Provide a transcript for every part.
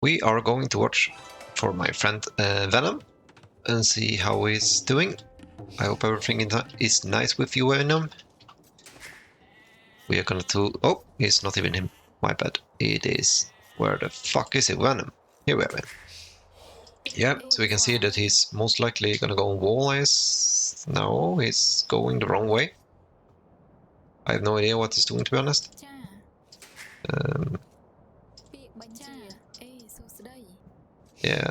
We are going to watch for my friend Venom and see how he's doing. I hope everything is nice with you, Venom. We are gonna do... Oh, it's not even him. My bad. It is... Where the fuck is it? Venom. Here we have him. Yeah, so we can see that he's most likely gonna go on wall eyes. No, he's going the wrong way. I have no idea what he's doing, to be honest. Yeah.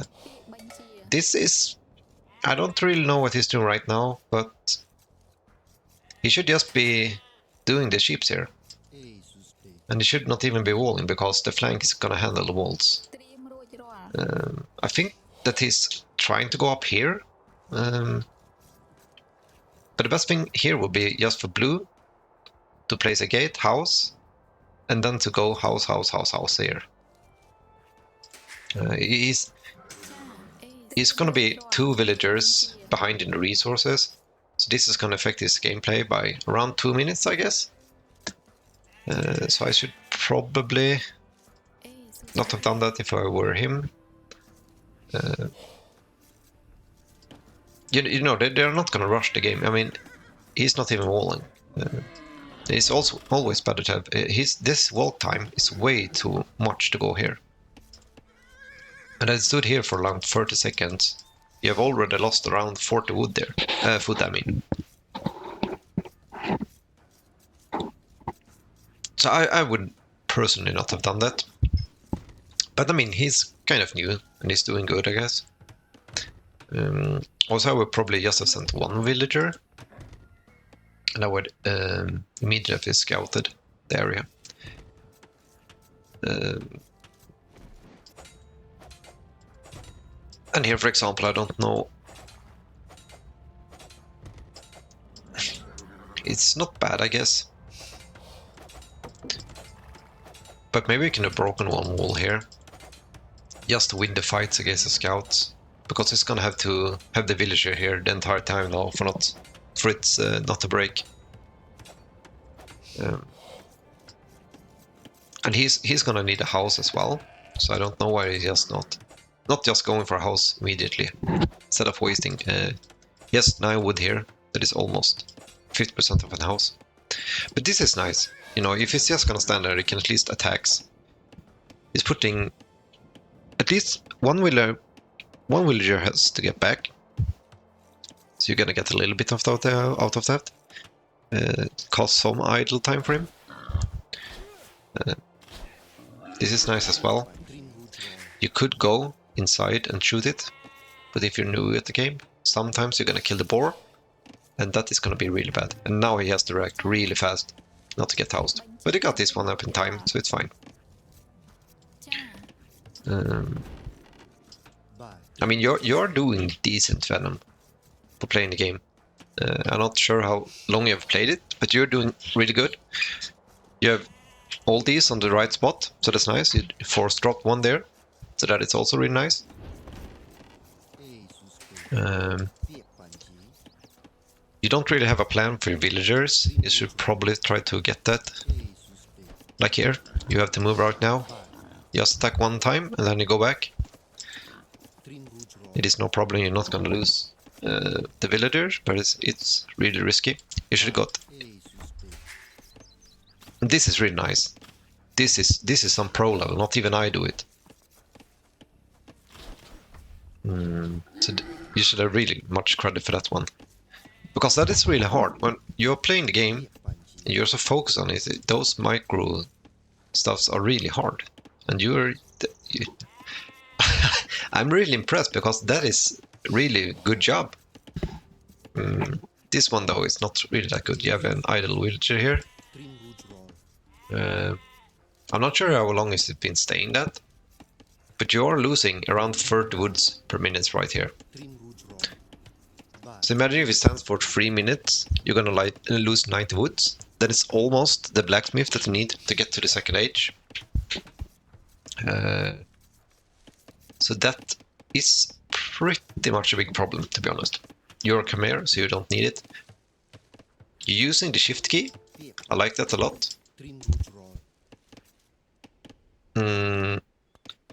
This is... I don't really know what he's doing right now, but... He should just be doing the sheeps here. And he should not even be walling, because the flank is gonna handle the walls. I think that he's trying to go up here. But the best thing here would be just for blue to place a gate, house, and then to go house, house, house, house here. He's gonna be 2 villagers behind in the resources, so this is gonna affect his gameplay by around 2 minutes, I guess. So I should probably not have done that if I were him. You know, they're not gonna rush the game. I mean, he's not even walling. It's also always better to have... this walk time is way too much to go here. And I stood here for around 30 seconds. You have already lost around 40 wood there. Food, I mean. So I would personally not have done that. But I mean, he's kind of new and he's doing good, I guess. Also, I would probably just have sent 1 villager. And I would immediately have scouted the area. And here, for example, I don't know. It's not bad, I guess. But maybe we can have broken 1 wall here. Just to win the fights against the scouts. Because it's gonna have to have the villager here the entire time now for it not to break. And he's gonna need a house as well. So I don't know why he's just not just going for a house immediately. Instead of wasting... yes, 9 wood here. That is almost 50% of a house. But this is nice. You know, if he's just gonna stand there, he can at least attacks. He's putting... At least one villager has to get back. So you're gonna get a little bit out of that. Cost some idle time for him. This is nice as well. You could go inside and shoot it, but if you're new at the game, sometimes you're gonna kill the boar, and that is gonna be really bad. And now he has to react really fast, not to get housed. But he got this one up in time, so it's fine. I mean, you're doing decent, Venom, for playing the game. I'm not sure how long you have played it, but you're doing really good. You have all these on the right spot, so that's nice. You force dropped 1 there, so that it's also really nice. You don't really have a plan for your villagers. You should probably try to get that. Like here, you have to move right now. Just attack 1 time, and then you go back. It is no problem, you're not gonna lose the villagers, but it's really risky. You should have got... This is really nice. This is some pro level, not even I do it. So you should have really much credit for that one. Because that is really hard. When you're playing the game, and you're so focused on it, those micro stuffs are really hard. And I'm really impressed, because that is really good job. This one though is not really that good. You have an idle villager here. I'm not sure how long it's been staying that, but you're losing around 30 woods per minute right here. So imagine if it stands for 3 minutes, you're gonna lose 90 woods. Then it's almost the blacksmith that you need to get to the 2nd age. So that is pretty much a big problem, to be honest. You're a Khmer, so you don't need it. You're using the shift key. I like that a lot.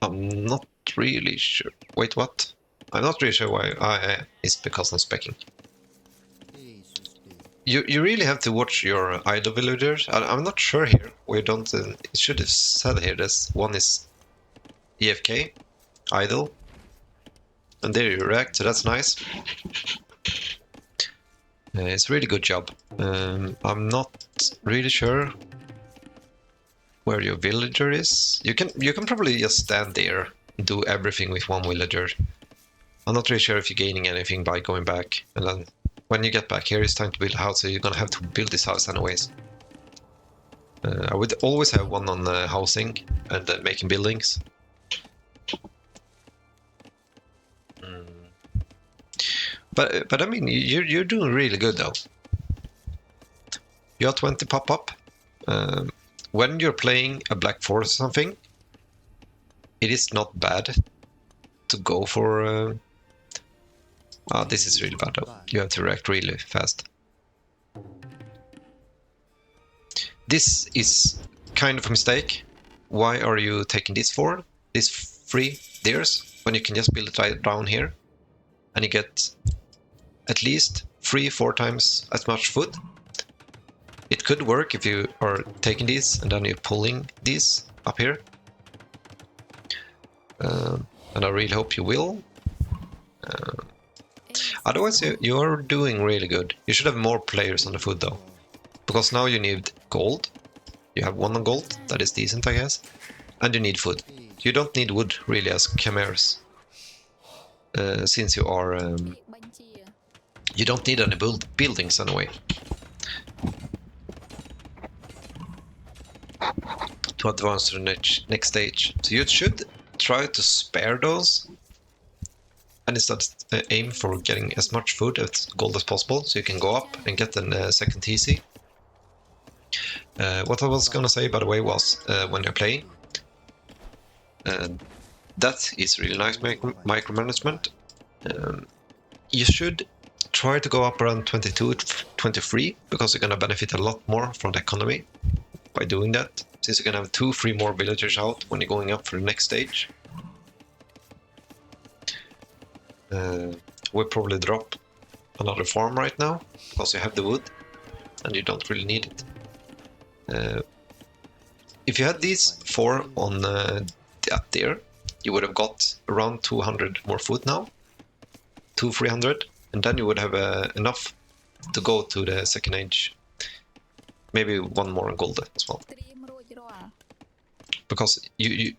I'm not really sure. Wait, what? I'm not really sure why. It's because I'm specking. You really have to watch your idle villagers. I'm not sure here. We don't. It should have said here. This one is EFK, idle, and there you react. So that's nice. It's a really good job. I'm not really sure where your villager is. You can probably just stand there and do everything with one villager. I'm not really sure if you're gaining anything by going back. And then when you get back here, it's time to build a house, so you're gonna have to build this house anyways. I would always have one on housing and making buildings. But I mean, you're doing really good though. You got 20 pop up. When you're playing a Black Forest or something, it is not bad to go for. This is really bad though. You have to react really fast. This is kind of a mistake. Why are you taking this for? These 3 deers, when you can just build it right down here, and you get at least 3-4 times as much food. It could work if you are taking these and then you're pulling these up here. And I really hope you will. Otherwise, you're doing really good. You should have more players on the food though. Because now you need gold. You have 1 on gold, that is decent I guess. And you need food. You don't need wood really as chimeras. Since you are... you don't need any buildings anyway. To advance to the next stage. So you should try to spare those. And instead aim for getting as much food as gold as possible, so you can go up and get a second TC. What I was gonna say, by the way, was when you're playing, that is really nice micromanagement. You should try to go up around 22, 23, because you're gonna benefit a lot more from the economy by doing that, since you're gonna have 2-3 more villagers out when you're going up for the next stage. We'll probably drop another farm right now, because you have the wood, and you don't really need it. If you had these 4 on there, you would have got around 200 more food now, 200-300, and then you would have enough to go to the second age. Maybe 1 more on gold as well. Because you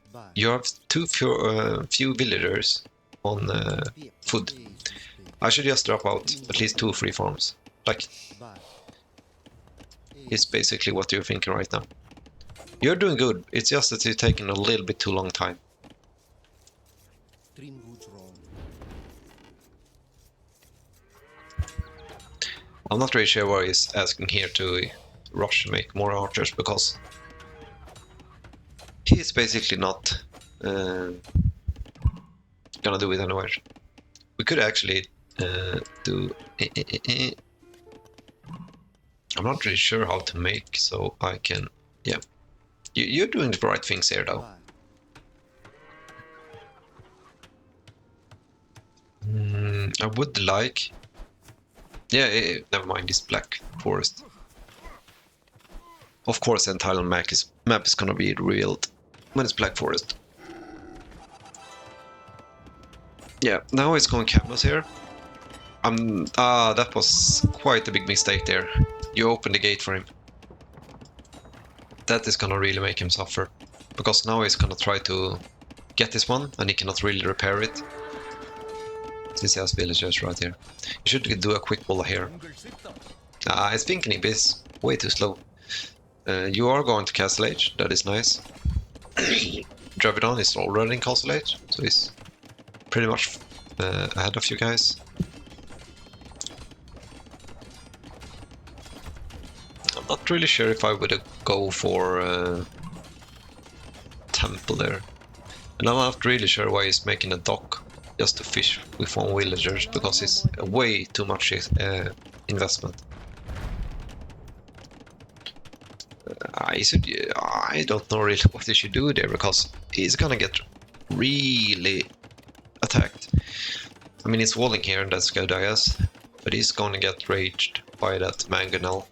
have too few villagers on food. I should just drop out at least 2-3 farms. Like, it's basically what you're thinking right now. You're doing good, it's just that it's taking a little bit too long time. I'm not really sure why he's asking here to rush and make more archers, because he's basically not gonna do it anywhere. We could actually do... I'm not really sure how to make, so I can... Yeah. You're doing the right things here, though. I would like... Yeah, never mind, this Black Forest. Of course, the entire map is gonna be revealed when it's Black Forest. Yeah, now it's going canvas here. That was quite a big mistake there. You opened the gate for him. That is gonna really make him suffer. Because now he's gonna try to get this one, and he cannot really repair it. Since he has villagers right here. You should do a quick wall here. I think he is way too slow. You are going to Castle Age, that is nice. Dravidon is already in Castle Age, so he's pretty much ahead of you guys. I'm not really sure if I would go for Temple there. And I'm not really sure why he's making a dock just to fish with 1 villagers, because it's way too much investment. I don't know really what he should do there, because he's gonna get really attacked. I mean, he's walling here, and that's good, I guess. But he's gonna get raged by that mangonel.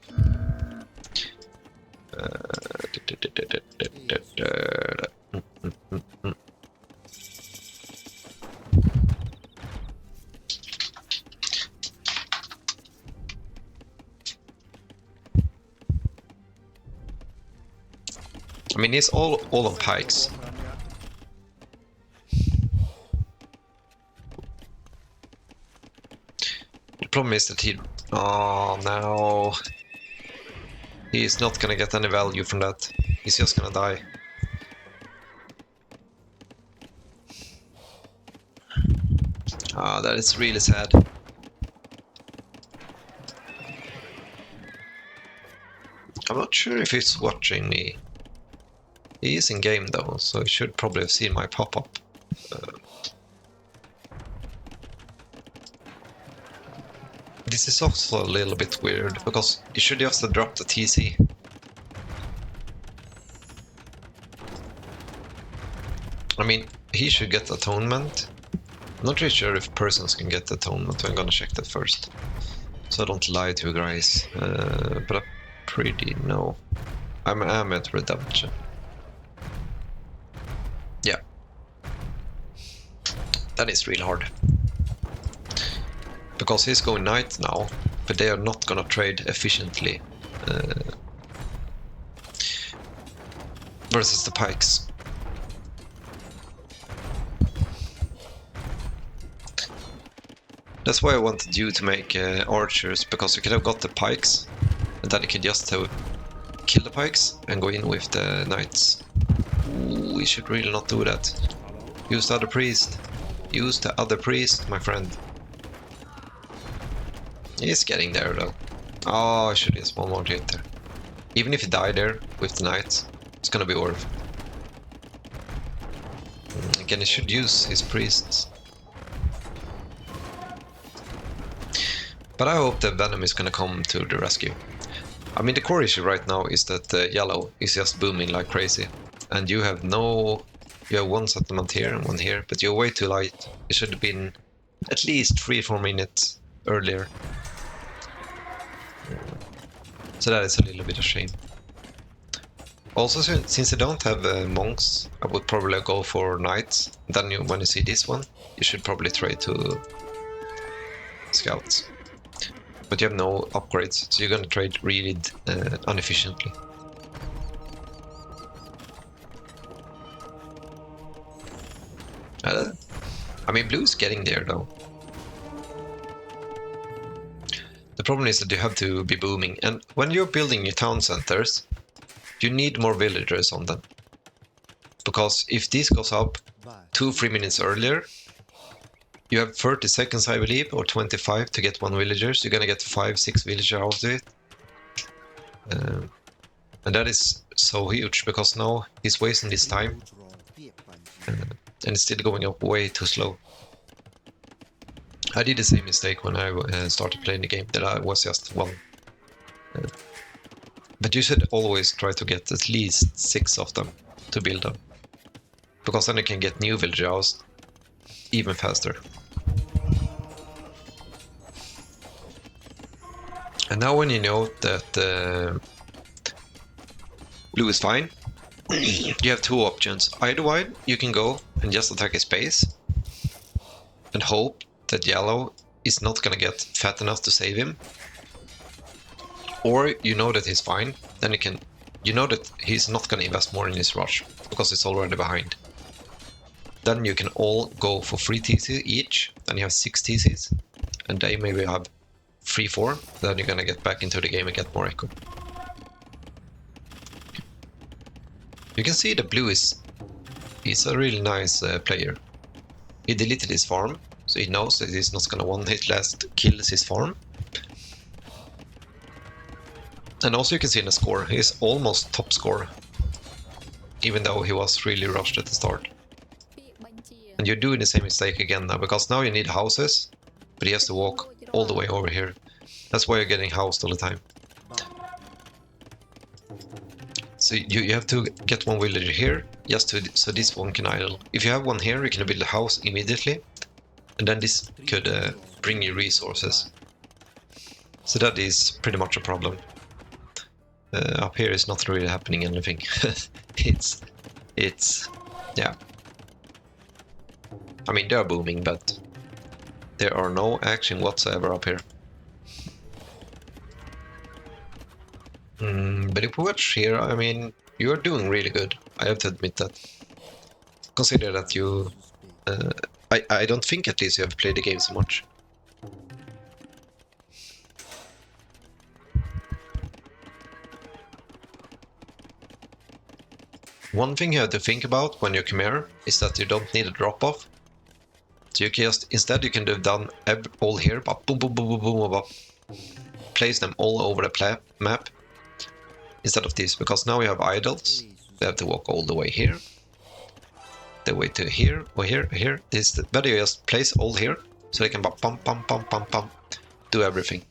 I mean, he's all on pikes. The problem is that he... Oh, no. He's not gonna get any value from that. He's just gonna die. Ah, that is really sad. I'm not sure if he's watching me. He is in game though, so he should probably have seen my pop-up. This is also a little bit weird, because you should just have dropped the TC. I mean, he should get atonement. I'm not really sure if persons can get atonement, so I'm gonna check that first. So I don't lie to you guys, but I pretty know. I'm at redemption. Yeah. That is really hard. Because he's going knight now, but they are not gonna trade efficiently versus the pikes. That's why I wanted you to make archers, because you could have got the pikes, and then you could just have kill the pikes and go in with the knights. Ooh, we should really not do that. Use the other priest. Use the other priest, my friend. He's getting there though. Oh, I should just one more hit there. Even if he died there with the knights, it's gonna be worth. Again, he should use his priests. But I hope the Venom is gonna come to the rescue. I mean, the core issue right now is that yellow is just booming like crazy. And you have you have one settlement here and one here, but you're way too light. It should have been at least 3-4 minutes earlier. So that is a little bit of shame. Also, since I don't have monks, I would probably go for knights. Then when you see this one, you should probably trade to scouts. But you have no upgrades, so you're gonna trade really inefficiently. I mean, blue's getting there though. The problem is that you have to be booming, and when you're building your town centers, you need more villagers on them. Because if this goes up 2-3 minutes earlier, you have 30 seconds, I believe, or 25 to get one villager, so you're gonna get 5-6 villagers out of it. And that is so huge, because now he's wasting his time, and it's still going up way too slow. I did the same mistake when I started playing the game, that I was just one. But you should always try to get at least 6 of them to build them, because then you can get new villagers even faster. And now when you know that blue is fine, you have 2 options. Either way, you can go and just attack his base and hope that yellow is not gonna get fat enough to save him. Or you know that he's fine, then you know that he's not gonna invest more in his rush, because it's already behind. Then you can all go for 3 TC each, then you have 6 TCs, and they maybe have 3-4, then you're gonna get back into the game and get more echo. You can see that blue he's a really nice player. He deleted his farm, so he knows that he's not gonna one-hit last kills his farm. And also you can see in the score, he's almost top score, even though he was really rushed at the start. And you're doing the same mistake again now, because now you need houses, but he has to walk all the way over here. That's why you're getting housed all the time. So you have to get one villager here, just so this one can idle. If you have one here, you can build a house immediately, and then this could bring you resources. So that is pretty much a problem. Up here is not really happening anything. it's yeah. I mean, they're booming, but there are no action whatsoever up here. But if we watch here, I mean, you're doing really good. I have to admit that. Consider that you... I don't think at least you have played the game so much. One thing you have to think about when you come here is that you don't need a drop-off. So you can just, instead you can have done all here, but boom, boom, boom, boom, boom, boom, place them all over the map instead of this, because now we have idols. They have to walk all the way here, the way to here, or here, here. This is better you just place all here, so they can pump, pump, pump, pump, pump, do everything.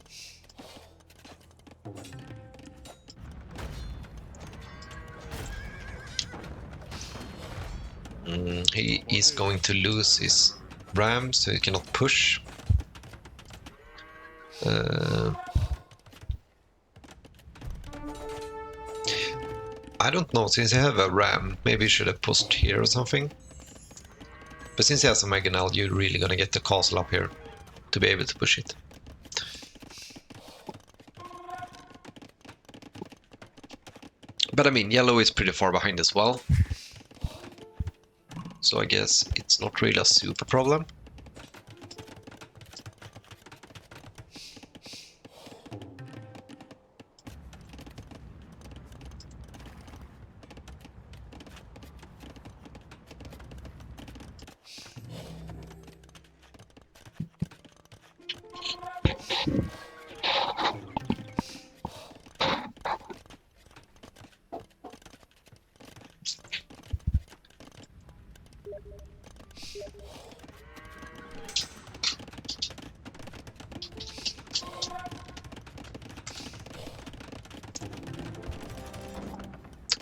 He is going to lose his ram, so he cannot push. I don't know, since I have a ram, maybe he should have pushed here or something. But since he has a Meganel, you're really gonna get the castle up here to be able to push it. But I mean, yellow is pretty far behind as well. So I guess it's not really a super problem.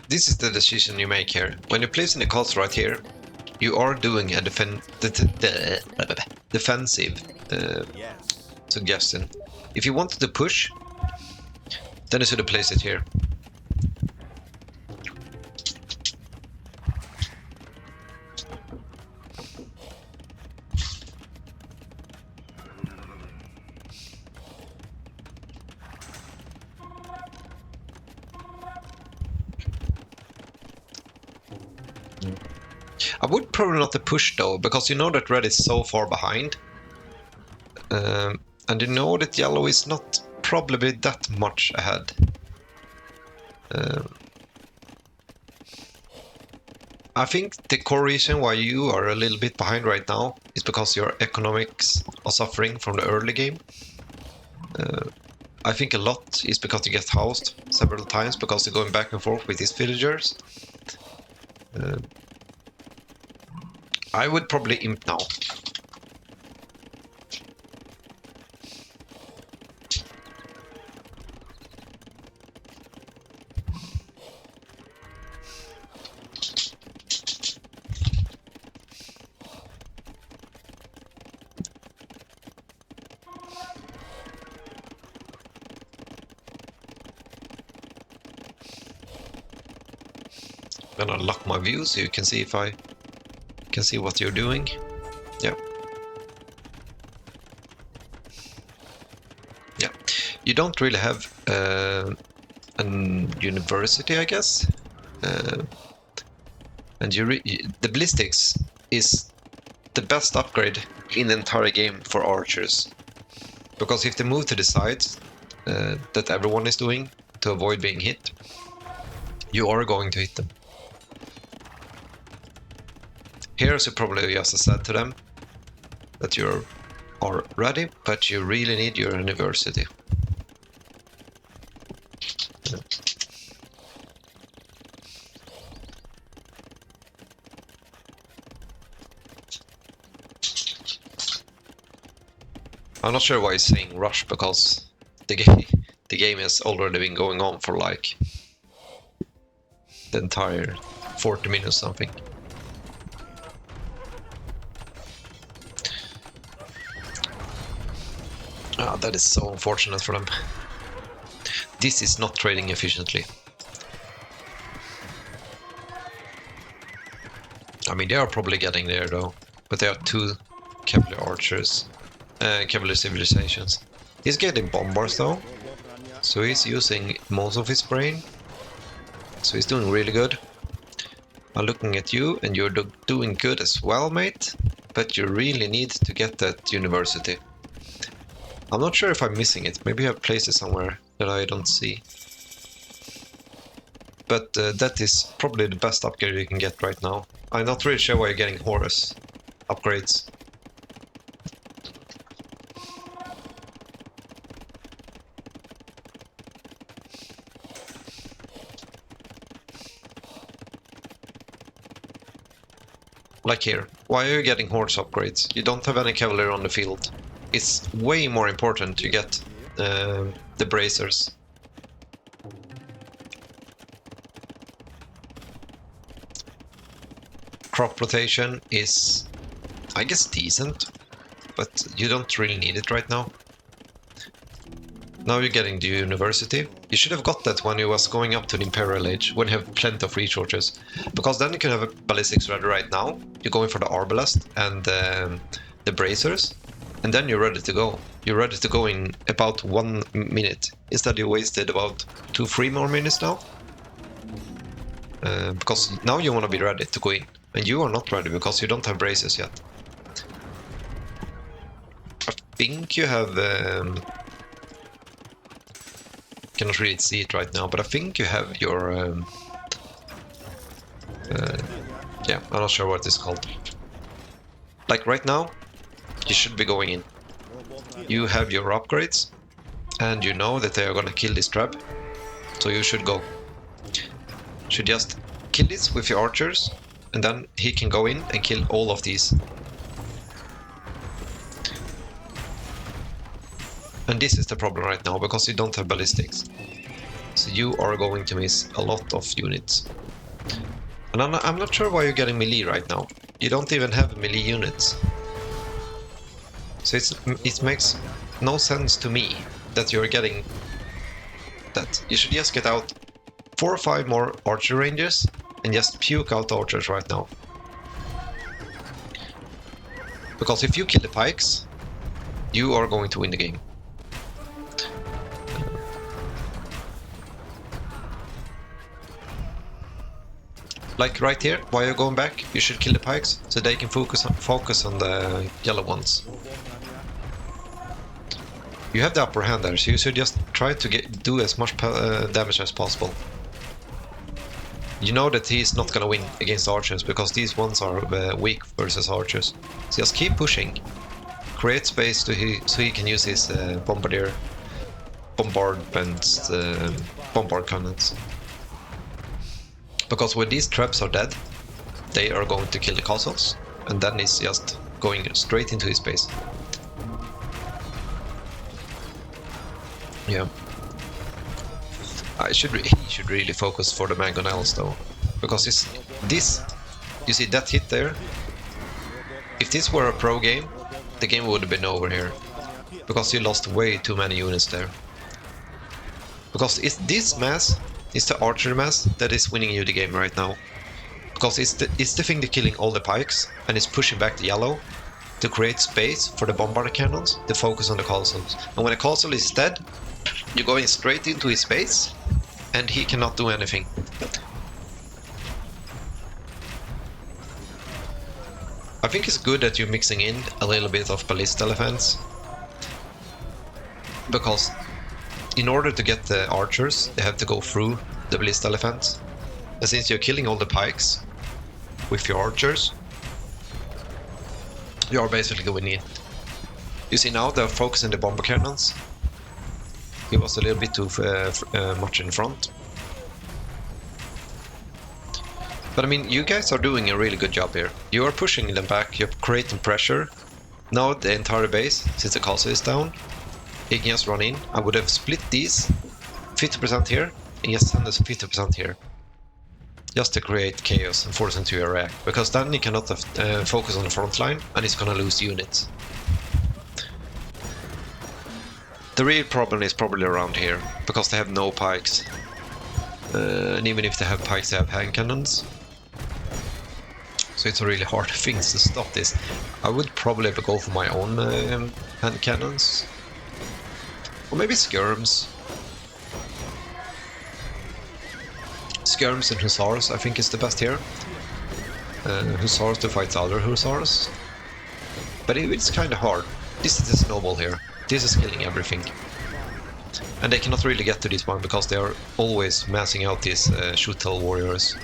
This is the decision you make here. When you place in the castle right here, you are doing a defensive suggestion. If you wanted to push, then you should have placed it here. I would probably not have pushed though, because you know that red is so far behind. And you know that yellow is not probably that much ahead. I think the core reason why you are a little bit behind right now is because your economics are suffering from the early game. I think a lot is because you get housed several times because you're going back and forth with these villagers. I would probably imp now. I'm gonna lock my view so you can see if I can see what you're doing. Yeah. Yeah. You don't really have a university, I guess. And the ballistics is the best upgrade in the entire game for archers. Because if they move to the sides that everyone is doing to avoid being hit, you are going to hit them. Here, so probably just said to them that you are ready, but you really need your university. I'm not sure why he's saying rush, because the game has already been going on for like the entire 40 minutes something. Ah, that is so unfortunate for them. This is not trading efficiently. I mean, they are probably getting there though, but they are 2 Cavalier archers, Cavalier civilizations. He's getting bombards though, so he's using most of his brain, so he's doing really good. I'm looking at you, and you're doing good as well, mate, but you really need to get that university. I'm not sure if I'm missing it, maybe I have placed it somewhere that I don't see. But that is probably the best upgrade you can get right now. I'm not really sure why you're getting Horus upgrades. Like here, why are you getting Horse upgrades? You don't have any Cavalier on the field. It's way more important to get the bracers. Crop rotation is, I guess, decent, but you don't really need it right now. Now you're getting the university. You should have got that when you was going up to the Imperial Age, when you have plenty of resources. Because then you can have a ballistics ready right now. You're going for the arbalest and the bracers, and then you're ready to go. You're ready to go in about 1 minute. Instead you wasted about 2-3 more minutes now. Because now you want to be ready to go in. And you are not ready because you don't have braces yet. I think you have... cannot really see it right now, but I think you have your... yeah, I'm not sure what it's called. Like right now, you should be going in. You have your upgrades, and you know that they are gonna kill this trap, so you should go. Should just kill this with your archers, and then he can go in and kill all of these. And this is the problem right now, because you don't have ballistics. So you are going to miss a lot of units. And I'm not sure why you're getting melee right now. You don't even have melee units. So it makes no sense to me that you're getting that. You should just get out 4 or 5 more archer ranges and just puke out archers right now. Because if you kill the pikes, you are going to win the game. Like right here, while you're going back, you should kill the pikes so they can focus on the yellow ones. You have the upper hand there, so you should just try to do as much damage as possible. You know that he's not gonna win against archers because these ones are weak versus archers. So just keep pushing. Create space so he can use his bombardments, bombard cannons. Because when these traps are dead, they are going to kill the castles, and then he's just going straight into his base. Yeah. He should really focus for the mangonels though, because this, you see that hit there? If this were a pro game, the game would have been over here, because you lost way too many units there. Because it's this mass, it's the archer mass that is winning you the game right now. Because it's the thing that's killing all the pikes, and it's pushing back the yellow to create space for the bombard cannons to focus on the castles. And when a castle is dead, you're going straight into his base, and he cannot do anything. I think it's good that you're mixing in a little bit of ballista elephants, because in order to get the archers, they have to go through the ballista elephants. And since you're killing all the pikes with your archers, you are basically going in. You see now they're focusing the bomber cannons. He was a little bit too much in front. But I mean, you guys are doing a really good job here. You are pushing them back, you're creating pressure. Now the entire base, since the castle is down, he can just run in. I would have split these 50% here and just send us 50% here. just to create chaos and force him to react, because then he cannot focus on the front line and he's gonna lose units. The real problem is probably around here, because they have no pikes. And even if they have pikes, they have hand cannons. So it's a really hard thing to stop this. I would probably go for my own hand cannons. Or maybe skirms. Skirms and hussars, I think, is the best here. Hussars to fight other hussars. But it's kind of hard. This is the snowball here. This is killing everything. And they cannot really get to this one because they are always massing out these shoot-tell warriors.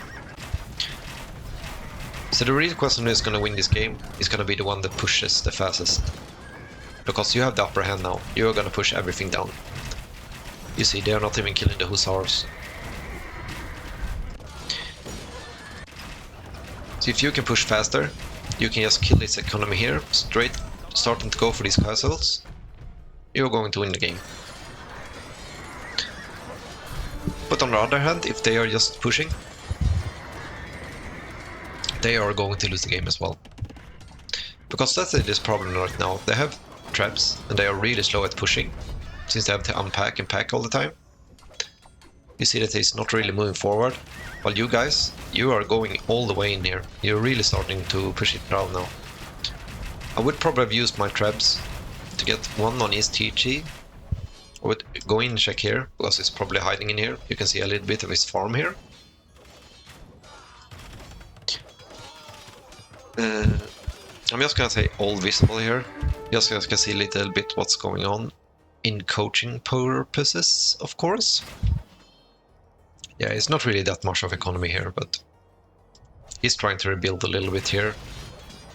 So the real question who is going to win this game is going to be the one that pushes the fastest. Because you have the upper hand now. You are going to push everything down. You see, they are not even killing the hussars. So if you can push faster, you can just kill this economy here, straight starting to go for these castles. You're going to win the game. But on the other hand, if they are just pushing, they are going to lose the game as well. Because that's this problem right now. They have traps and they are really slow at pushing, since they have to unpack and pack all the time. You see that he's not really moving forward, while you guys, you are going all the way in here. You're really starting to push it down now. I would probably have used my traps to get one on his TG. I would go in and check here, because he's probably hiding in here. You can see a little bit of his farm here. I'm just gonna say all visible here, just so you can see a little bit what's going on in coaching purposes, of course. Yeah, it's not really that much of economy here, but he's trying to rebuild a little bit here.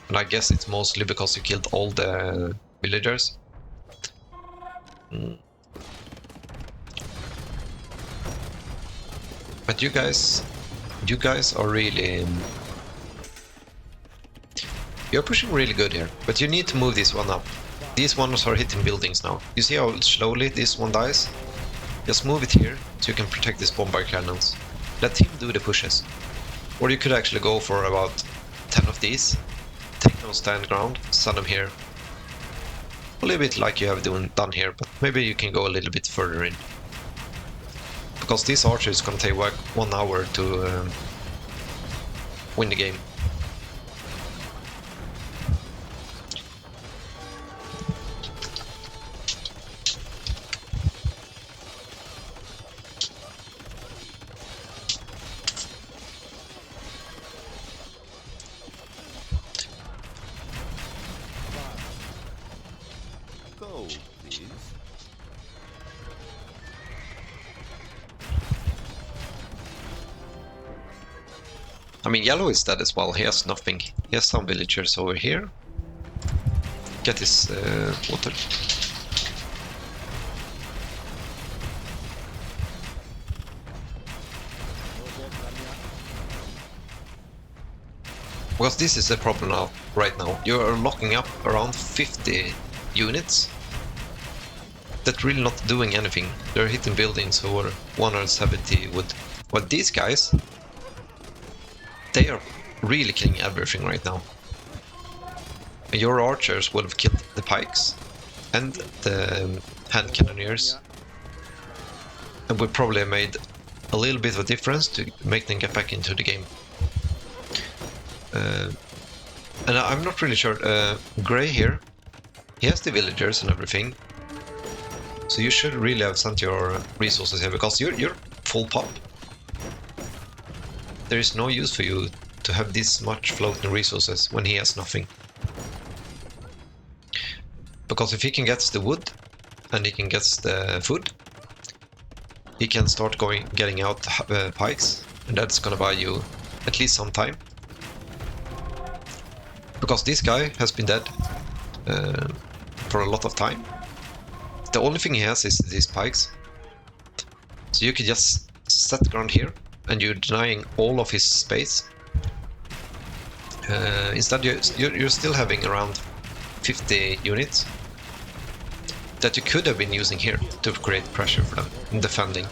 And I guess it's mostly because you killed all the villagers. But you guys are really... You're pushing really good here, but you need to move this one up. These ones are hitting buildings now. You see how slowly this one dies? Just move it here, so you can protect these bombard cannons. Let him do the pushes. Or you could actually go for about 10 of these, take them on stand ground, send them here. A little bit like you have done here, but maybe you can go a little bit further in. Because this archer is gonna take like 1 hour to win the game. I mean, yellow is dead as well. He has nothing. He has some villagers over here. Get his water. Because this is the problem now, right now. You are locking up around 50 units that really not doing anything. They're hitting buildings over 170 wood. But these guys, they are really killing everything right now. And your archers would have killed the pikes and the hand cannoneers, and would probably have made a little bit of a difference to make them get back into the game. And I'm not really sure. Grey here, he has the villagers and everything, so you should really have sent your resources here, because you're full pop. There is no use for you to have this much floating resources when he has nothing. Because if he can get the wood and he can get the food, he can start getting out pikes, and that's gonna buy you at least some time. Because this guy has been dead for a lot of time. The only thing he has is these pikes. So you can just set ground here, and you're denying all of his space. Instead, you're still having around 50 units that you could have been using here to create pressure for them in defending,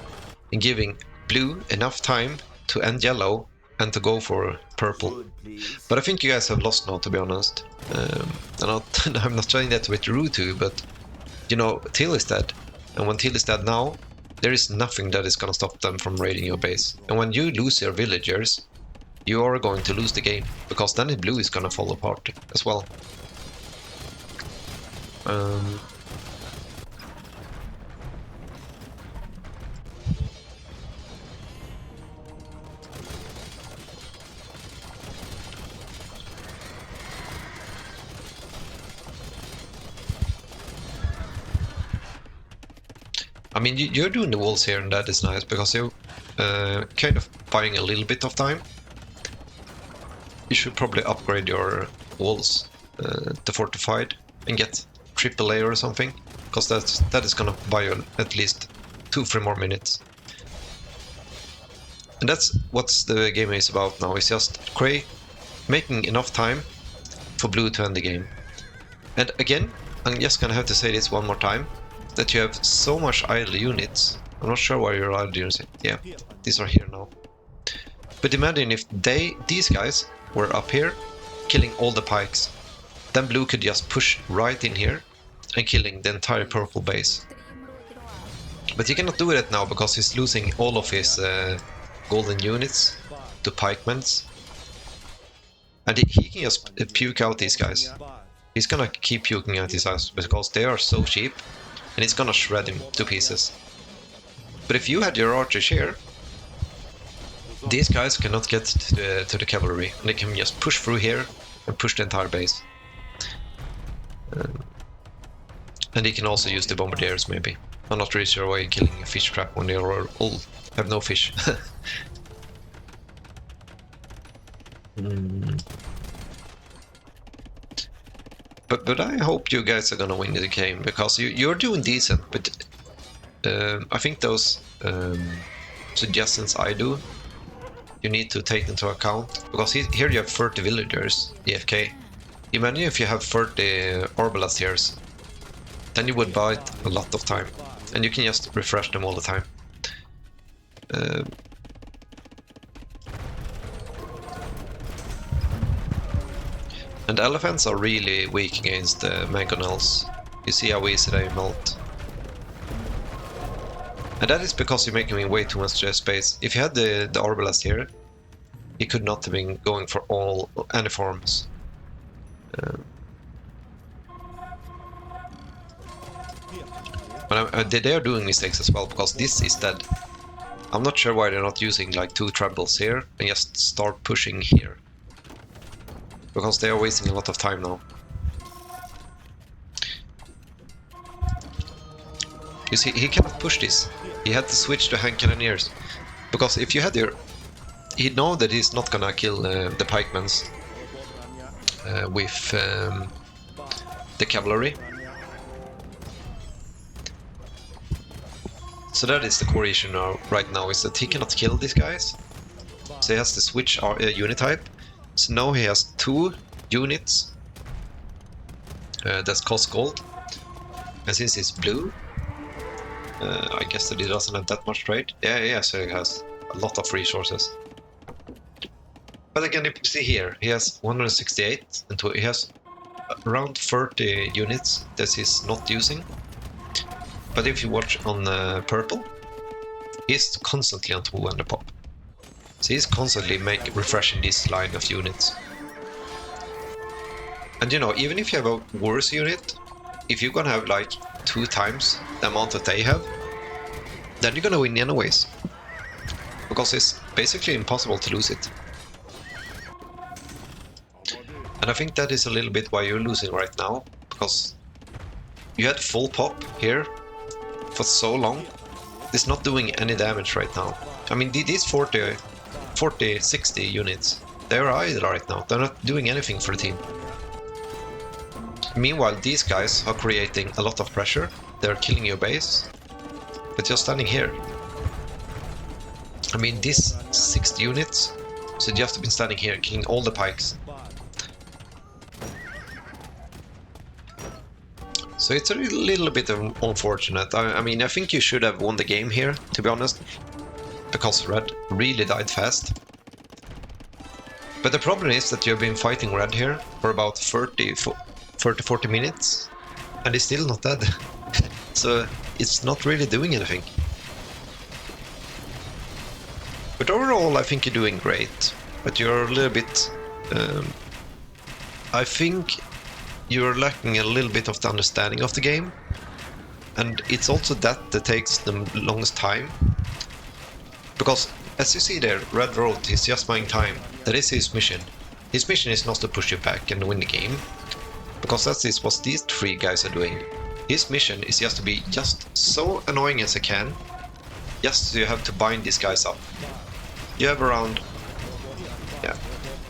and giving blue enough time to end yellow and to go for purple. But I think you guys have lost now, to be honest. I'm not trying that with rude to you, but you know, Till is dead. And when Till is dead now, there is nothing that is gonna stop them from raiding your base. And when you lose your villagers, you are going to lose the game, because then blue is gonna fall apart as well. I mean, you're doing the walls here, and that is nice, because you're kind of buying a little bit of time. You should probably upgrade your walls to fortified and get AAA or something, because that is gonna buy you at least 2-3 more minutes. And that's what the game is about now. It's just making enough time for blue to end the game. And again, I'm just gonna have to say this one more time, that you have so much idle units. I'm not sure where your idle units are. Yeah, these are here now. But imagine if these guys were up here, killing all the pikes. Then blue could just push right in here and killing the entire purple base. But he cannot do that now, because he's losing all of his golden units to pikemans. And he can just puke out these guys. He's gonna keep puking out these guys, because they are so cheap. And it's gonna shred him to pieces. But if you had your archers here, these guys cannot get to the cavalry, and they can just push through here and push the entire base. And he can also use the bombardiers, maybe. I'm not really sure why you're killing a fish trap when they all have no fish. But I hope you guys are gonna win the game, because you're doing decent, but I think those suggestions I do, you need to take into account, because here you have 30 villagers, EFK. Imagine if you have 30 Orbalastiers, then you would buy a lot of time, and you can just refresh them all the time. And elephants are really weak against mangonels. You see how easy they melt. And that is because you're making me way too much space. If you had the Arbalest here, he could not have been going for any forms. But they are doing mistakes as well, because this is dead. I'm not sure why they're not using like 2 trebles here and just start pushing here. Because they are wasting a lot of time now. You see, he cannot push this. He had to switch to hand cannoneers. Because if you had your... He'd know that he's not gonna kill the pikemans with the cavalry. So that is the core issue now, right now, is that he cannot kill these guys. So he has to switch unit type. So now he has 2 units that cost gold, and since it's blue, I guess that he doesn't have that much trade. Yeah, so he has a lot of resources. But again, you see here, he has 168, and he has around 30 units that he's not using. But if you watch on purple, he's constantly on 200 pop. So he's constantly refreshing this line of units. And you know, even if you have a worse unit, if you're gonna have like 2 times the amount that they have, then you're gonna win anyways. Because it's basically impossible to lose it. And I think that is a little bit why you're losing right now, because you had full pop here for so long. It's not doing any damage right now. I mean, these 40, 60 units, they're idle right now. They're not doing anything for the team. Meanwhile, these guys are creating a lot of pressure. They're killing your base, but you're standing here. I mean, these 60 units should just have been standing here, killing all the pikes. So it's a little bit unfortunate. I mean, I think you should have won the game here, to be honest, because Red really died fast. But the problem is that you've been fighting red here for about 40 minutes, and it's still not dead. So it's not really doing anything. But overall, I think you're doing great. But you're a little bit... I think you're lacking a little bit of the understanding of the game. And it's also that takes the longest time. Because, as you see there, Red Road is just buying time. That is his mission. His mission is not to push you back and win the game. Because that is what these three guys are doing. His mission is just to be just so annoying as he can. Just so you have to bind these guys up. You have around... Yeah,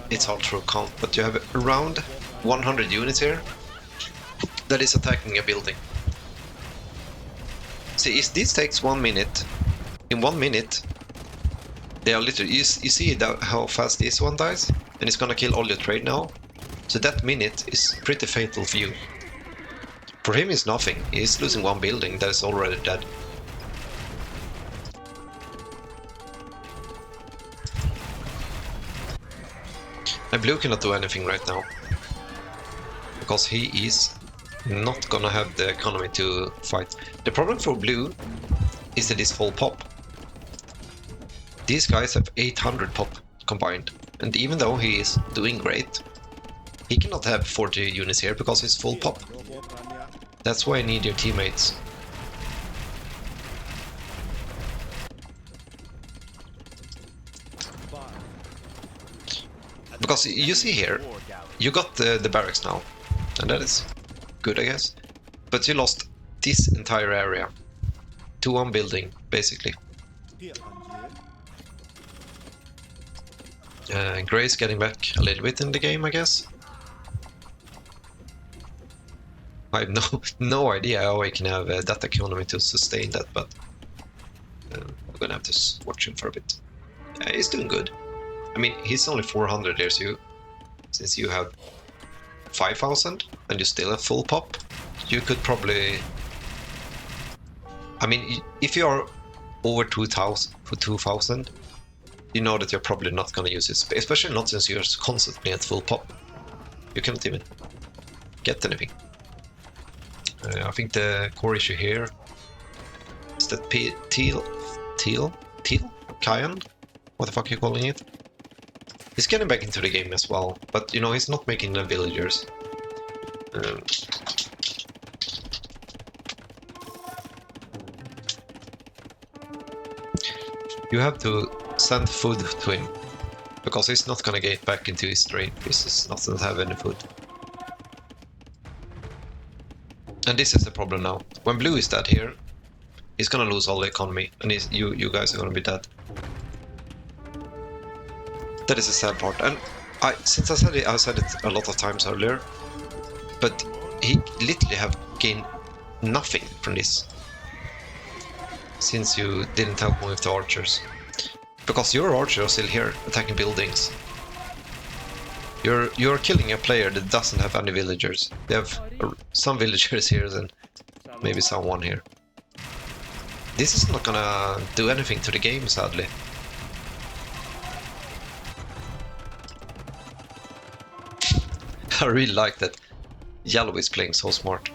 it's hard to count, but you have around 100 units here that is attacking a building. See, if this takes 1 minute, in 1 minute, they are literally... You see how fast this one dies? And it's gonna kill all your trade now. So that minute is pretty fatal for you. For him it's nothing, he's losing one building that is already dead. And Blue cannot do anything right now. Because he is not gonna have the economy to fight. The problem for Blue is that it's full pop. These guys have 800 pop combined. And even though he is doing great, he cannot have 40 units here because it's full pop. That's why I need your teammates. Because you see here, you got the barracks now. And that is good, I guess. But you lost this entire area to one building, basically. Gray's getting back a little bit in the game, I guess. I have no idea how I can have that economy to sustain that, but I'm gonna have to watch him for a bit. He's doing good. I mean, he's only 400 there, so since you have 5,000 and you still have full pop, you could probably... I mean, if you are over 2,000, you know that you're probably not gonna use it, especially not since you're constantly at full pop. You cannot even get anything. I think the core issue here is that Teal? Kyan? What the fuck are you calling it? He's getting back into the game as well, but you know, he's not making the villagers. You have to send food to him, because he's not gonna get back into his trade. He does not have any food. And this is the problem now. When Blue is dead here, he's gonna lose all the economy, and you guys are gonna be dead. That is the sad part. And I said it a lot of times earlier, but he literally have gained nothing from this, since you didn't help him with the archers. Because your archers are still here, attacking buildings. You're killing a player that doesn't have any villagers. They have some villagers here and maybe someone here. This is not gonna do anything to the game, sadly. I really like that Yellow is playing so smart.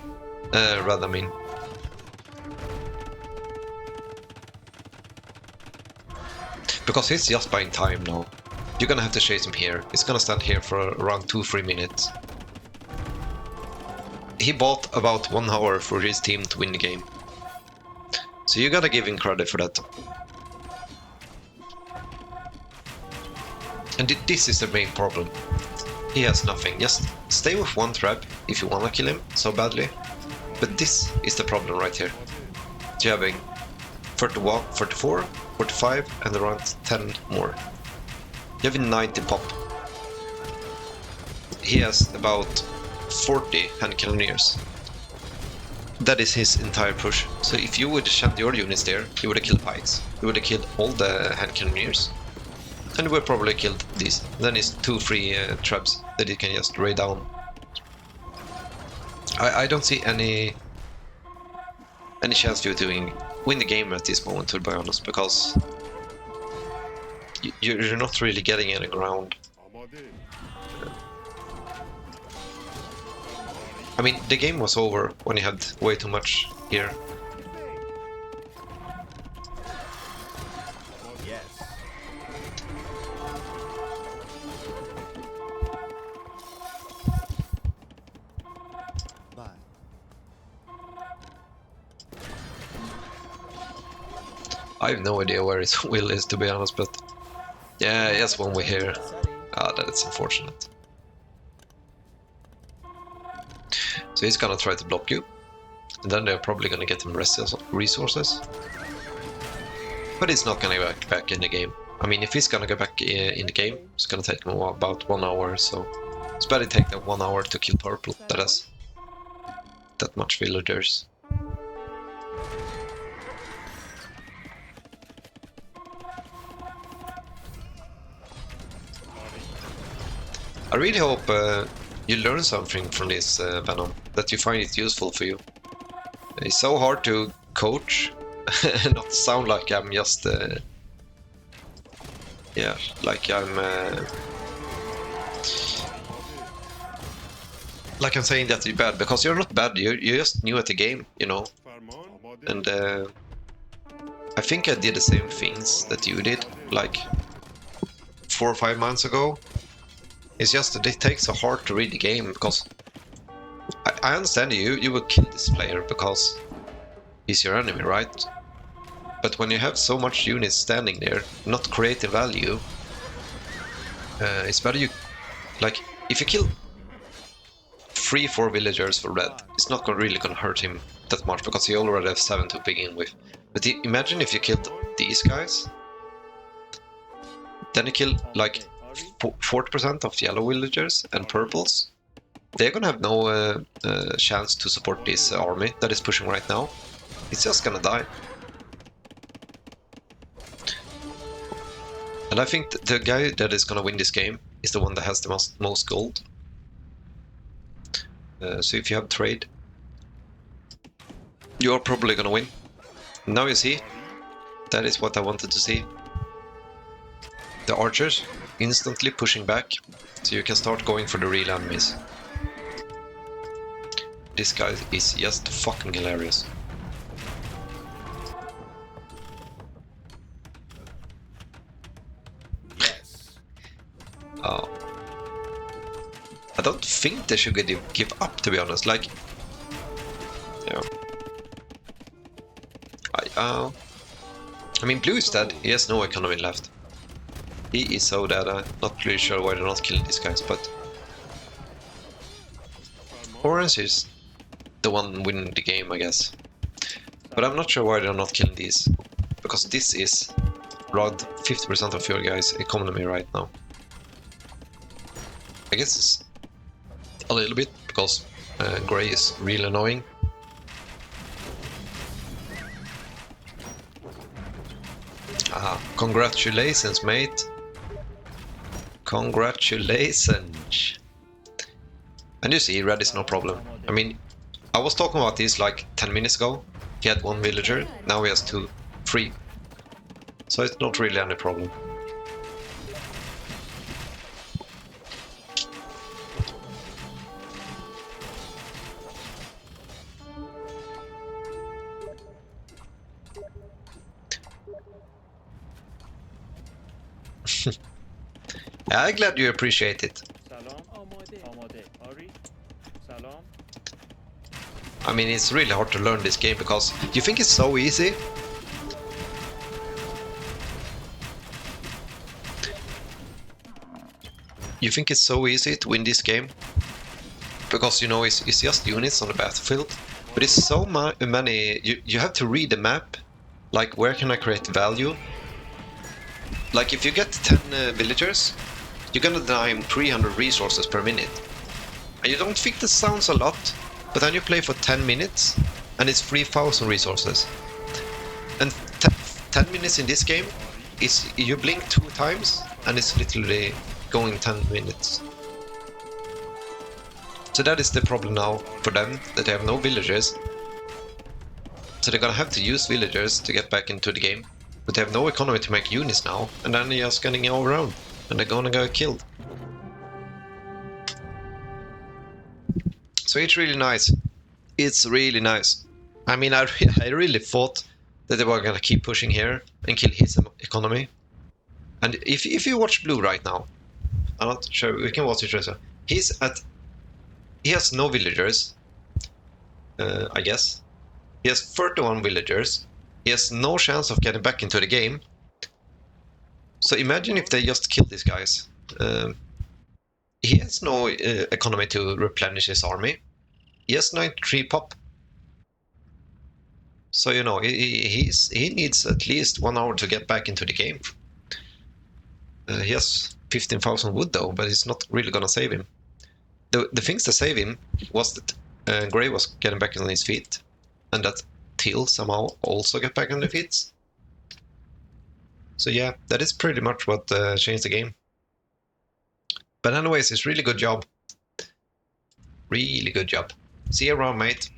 Red, I mean. Because he's just buying time now. You're gonna have to chase him here. He's gonna stand here for around 2-3 minutes. He bought about 1 hour for his team to win the game. So you gotta give him credit for that. And this is the main problem. He has nothing. Just stay with 1 trap if you wanna kill him so badly. But this is the problem right here. You're having 31, 44, 45 and around 10 more. You have 90 pop. He has about 40 hand cannoneers. That is his entire push. So if you would send your units there, you would have killed pikes. You would have killed all the hand cannoneers. And you would probably killed these. Then it's 2 free traps that you can just raid down. I don't see any chance of you win the game at this moment, to be honest, because you're not really getting any ground. I mean, the game was over when he had way too much here. I have no idea where his will is, to be honest, but yeah, yes, one way here. Ah, that's unfortunate. So he's gonna try to block you, and then they're probably gonna get him resources. But he's not gonna get back in the game. I mean, if he's gonna get back in the game, it's gonna take him about 1 hour, so it's better take that 1 hour to kill purple that has that much villagers. I really hope you learn something from this, Venom, that you find it useful for you. It's so hard to coach and not sound like I'm just... yeah, like I'm... like I'm saying that you're bad, because you're not bad, you're just new at the game, you know. And I think I did the same things that you did, like 4 or 5 months ago. It's just that it takes so hard to read the game, because I understand you would kill this player because he's your enemy, right? But when you have so much units standing there, not creating value, it's better you... like, if you kill 3-4 villagers for red, it's not really gonna hurt him that much, because he already has 7 to begin with. But imagine if you killed these guys, then you kill like 40% of yellow villagers and purples. They're gonna have no chance to support this army that is pushing right now. It's just gonna die. And I think the guy that is gonna win this game is the one that has the most gold. So if you have trade, you are probably gonna win. Now you see, that is what I wanted to see. The archers instantly pushing back, so you can start going for the real enemies. This guy is just fucking hilarious. Oh. I don't think they should give up, to be honest. Like, yeah. I mean, blue is dead. He has no economy left. He is so dead. I'm not really sure why they're not killing these guys, but orange is the one winning the game, I guess. But I'm not sure why they're not killing these, because this is around 50% of your guys' economy right now. I guess it's a little bit, because grey is really annoying. Ah, congratulations, mate. Congratulations. And you see, red is no problem. I mean, I was talking about this like 10 minutes ago. He had 1 villager, now he has 2, 3. So it's not really any problem. I'm glad you appreciate it. I mean, it's really hard to learn this game because you think it's so easy. You think it's so easy to win this game because, you know, it's just units on the battlefield. But it's so many. You have to read the map. Like, where can I create value? Like, if you get 10 villagers, you're gonna deny him 300 resources per minute. And you don't think this sounds a lot, but then you play for 10 minutes and it's 3,000 resources. And 10 minutes in this game is you blink 2 times and it's literally going 10 minutes. So that is the problem now for them, that they have no villagers. So they're gonna have to use villagers to get back into the game. But they have no economy to make units now, and then they're just getting overrun, and they're gonna get killed. So it's really nice. It's really nice. I mean, I really thought that they were gonna keep pushing here and kill his economy. And if you watch Blue right now, I'm not sure, we can watch it later. He has no villagers, I guess. He has 31 villagers. He has no chance of getting back into the game. So imagine if they just kill these guys. He has no economy to replenish his army. He has 93 pop. So, you know, he needs at least 1 hour to get back into the game. He has 15,000 wood though, but it's not really gonna save him. The things that save him was that Gray was getting back on his feet, and that Till somehow also got back on the feet. So yeah, that is pretty much what changed the game. But anyways, it's really good job. Really good job. See you around, mate.